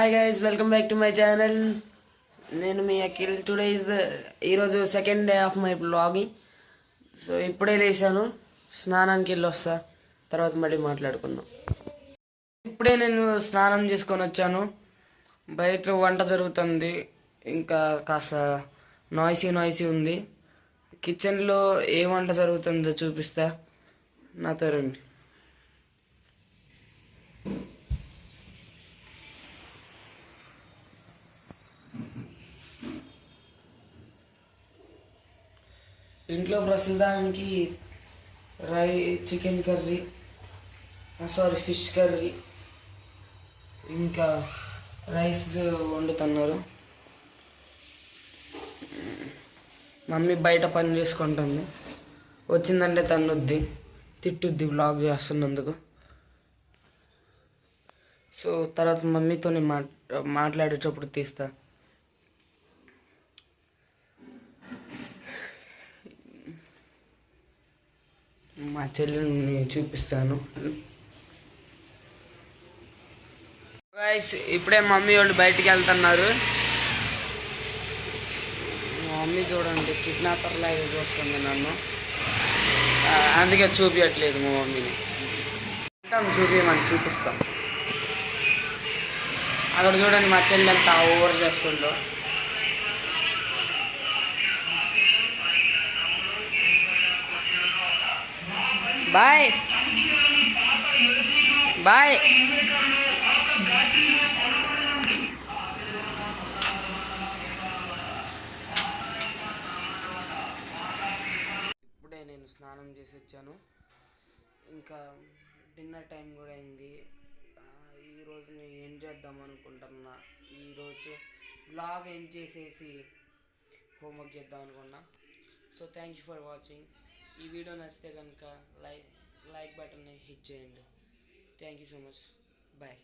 Hi guys, welcome back to my channel. నేను మీ Akhil. Today ఈరోజు second day of my blogging. So ఇప్పుడే లేచాను, స్నానానికి వెళ్ళి వస్తా, తర్వాత మళ్ళీ మాట్లాడుకుందాం. ఇప్పుడే నేను స్నానం చేసుకొని వచ్చాను. బయట వంట జరుగుతుంది, ఇంకా కాస్త నాయిసీ ఉంది. కిచెన్లో ఏ వంట జరుగుతుందో చూపిస్తా, నాతో రండి. ఇంట్లో ప్రస్తుతానికి చికెన్ కర్రీ, ఫిష్ కర్రీ, ఇంకా రైస్ వండుతున్నారు. మమ్మీ బయట పని చేసుకుంటుంది. వచ్చిందంటే తన్నుద్ది, తిట్టుద్ది బ్లాగ్ చేస్తున్నందుకు. సో తర్వాత మమ్మీతో మాట్లాడేటప్పుడు తీస్తా. మా చెల్లిని చూపిస్తాను. గైస్, ఇప్పుడే మమ్మీ వాళ్ళు బయటికి వెళ్తున్నారు. మా మమ్మీ చూడండి, కిడ్నాపర్ లాగా చూస్తుంది నన్ను, అందుకే చూపించట్లేదు మా మమ్మీని. చూపించమని చూపిస్తాం. అక్కడ చూడండి మా చెల్లి ఎంత ఓవర్ చేస్తుందో. Bye bye. ఇప్పుడే నేను స్నానం చేసి వచ్చాను. ఇంకా డిన్నర్ టైం కూడా అయింది. ఈరోజు నేను ఏం చేద్దాం అనుకుంటున్నా, ఈరోజు బ్లాగ్ ఏం చేసేసి హోంవర్క్ చేద్దాం అనుకున్నా. So thank you for watching. ఈ వీడియో నచ్చితే కనుక లైక్ బటన్ని హిట్ చేయండి. Thank you so much. Bye.